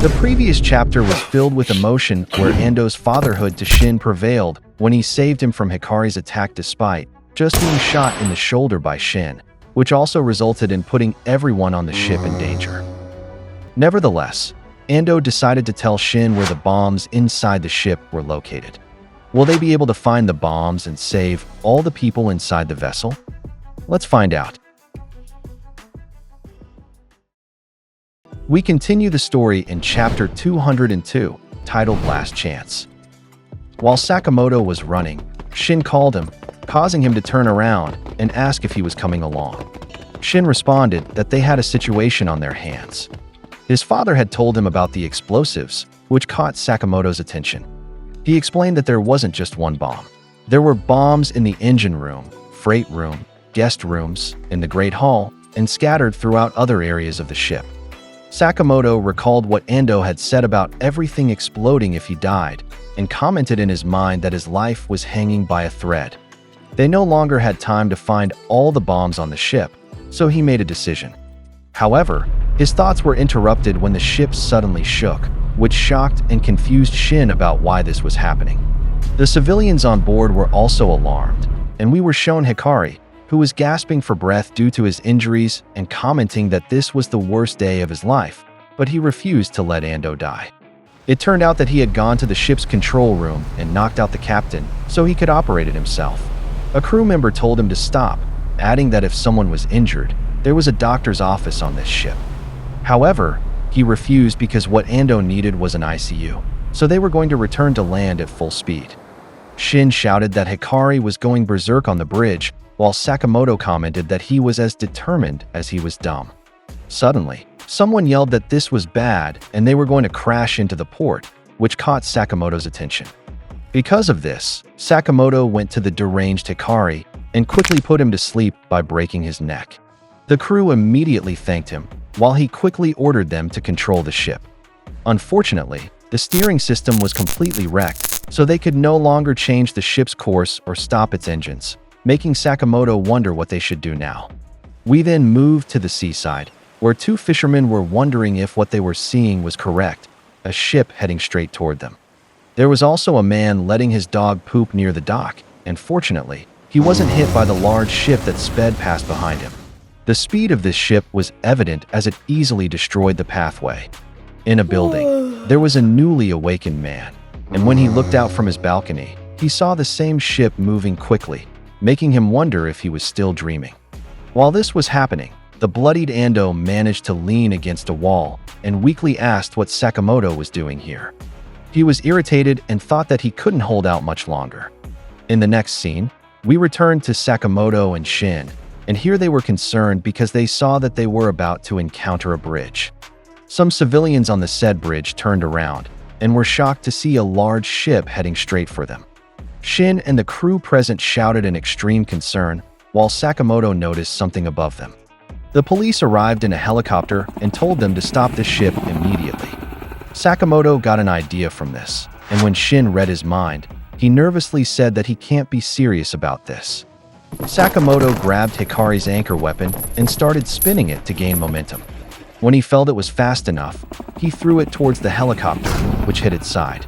The previous chapter was filled with emotion where Ando's fatherhood to Shin prevailed when he saved him from Hikari's attack despite just being shot in the shoulder by Shin, which also resulted in putting everyone on the ship in danger. Nevertheless, Ando decided to tell Shin where the bombs inside the ship were located. Will they be able to find the bombs and save all the people inside the vessel? Let's find out. We continue the story in chapter 202, titled Last Chance. While Sakamoto was running, Shin called him, causing him to turn around and ask if he was coming along. Shin responded that they had a situation on their hands. His father had told him about the explosives, which caught Sakamoto's attention. He explained that there wasn't just one bomb. There were bombs in the engine room, freight room, guest rooms, in the Great Hall, and scattered throughout other areas of the ship. Sakamoto recalled what Ando had said about everything exploding if he died, and commented in his mind that his life was hanging by a thread. They no longer had time to find all the bombs on the ship, so he made a decision. However, his thoughts were interrupted when the ship suddenly shook, which shocked and confused Shin about why this was happening. The civilians on board were also alarmed, and we were shown Hikari, who was gasping for breath due to his injuries and commenting that this was the worst day of his life, but he refused to let Ando die. It turned out that he had gone to the ship's control room and knocked out the captain so he could operate it himself. A crew member told him to stop, adding that if someone was injured, there was a doctor's office on this ship. However, he refused because what Ando needed was an ICU, so they were going to return to land at full speed. Shin shouted that Hikari was going berserk on the bridge, while Sakamoto commented that he was as determined as he was dumb. Suddenly, someone yelled that this was bad and they were going to crash into the port, which caught Sakamoto's attention. Because of this, Sakamoto went to the deranged Hikari and quickly put him to sleep by breaking his neck. The crew immediately thanked him, while he quickly ordered them to control the ship. Unfortunately, the steering system was completely wrecked, so they could no longer change the ship's course or stop its engines, making Sakamoto wonder what they should do now. We then moved to the seaside, where two fishermen were wondering if what they were seeing was correct, a ship heading straight toward them. There was also a man letting his dog poop near the dock, and fortunately, he wasn't hit by the large ship that sped past behind him. The speed of this ship was evident as it easily destroyed the pathway. In a building, there was a newly awakened man, and when he looked out from his balcony, he saw the same ship moving quickly, making him wonder if he was still dreaming. While this was happening, the bloodied Ando managed to lean against a wall and weakly asked what Sakamoto was doing here. He was irritated and thought that he couldn't hold out much longer. In the next scene, we returned to Sakamoto and Shin, and here they were concerned because they saw that they were about to encounter a bridge. Some civilians on the said bridge turned around and were shocked to see a large ship heading straight for them. Shin and the crew present shouted in extreme concern, while Sakamoto noticed something above them. The police arrived in a helicopter and told them to stop the ship immediately. Sakamoto got an idea from this, and when Shin read his mind, he nervously said that he can't be serious about this. Sakamoto grabbed Hikari's anchor weapon and started spinning it to gain momentum. When he felt it was fast enough, he threw it towards the helicopter, which hit its side.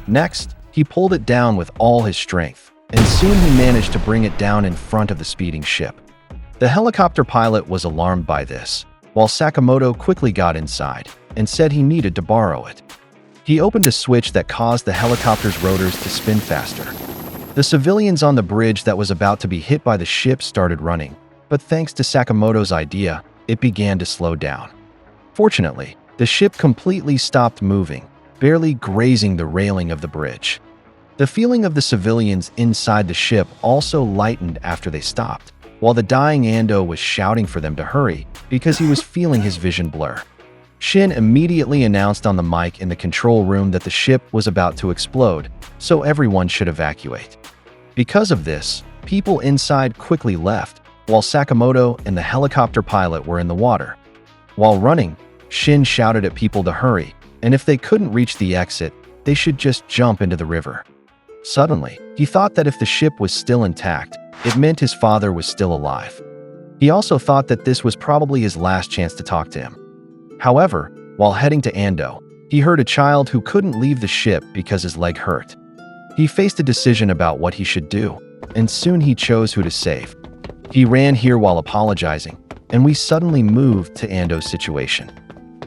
Next, he pulled it down with all his strength, and soon he managed to bring it down in front of the speeding ship. The helicopter pilot was alarmed by this, while Sakamoto quickly got inside and said he needed to borrow it. He opened a switch that caused the helicopter's rotors to spin faster. The civilians on the bridge that was about to be hit by the ship started running, but thanks to Sakamoto's idea, it began to slow down. Fortunately, the ship completely stopped moving, barely grazing the railing of the bridge. The feeling of the civilians inside the ship also lightened after they stopped, while the dying Ando was shouting for them to hurry because he was feeling his vision blur. Shin immediately announced on the mic in the control room that the ship was about to explode, so everyone should evacuate. Because of this, people inside quickly left, while Sakamoto and the helicopter pilot were in the water. While running, Shin shouted at people to hurry, and if they couldn't reach the exit, they should just jump into the river. Suddenly, he thought that if the ship was still intact, it meant his father was still alive. He also thought that this was probably his last chance to talk to him. However, while heading to Ando, He heard a child who couldn't leave the ship because his leg hurt. He faced a decision about what he should do, and soon he chose who to save. He ran here while apologizing, and we suddenly moved to Ando's situation.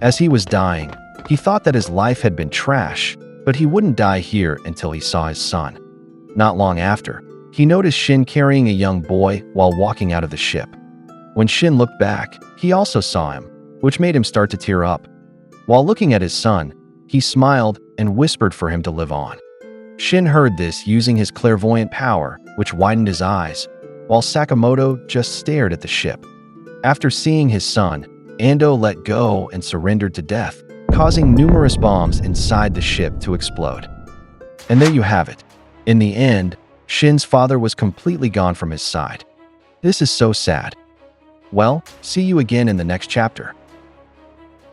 As he was dying, he thought that his life had been trash, but he wouldn't die here until he saw his son. Not long after, he noticed Shin carrying a young boy while walking out of the ship. When Shin looked back, he also saw him, which made him start to tear up. While looking at his son, he smiled and whispered for him to live on. Shin heard this using his clairvoyant power, which widened his eyes, while Sakamoto just stared at the ship. After seeing his son, Ando let go and surrendered to death, causing numerous bombs inside the ship to explode. And there you have it. In the end, Shin's father was completely gone from his side. This is so sad. Well, see you again in the next chapter.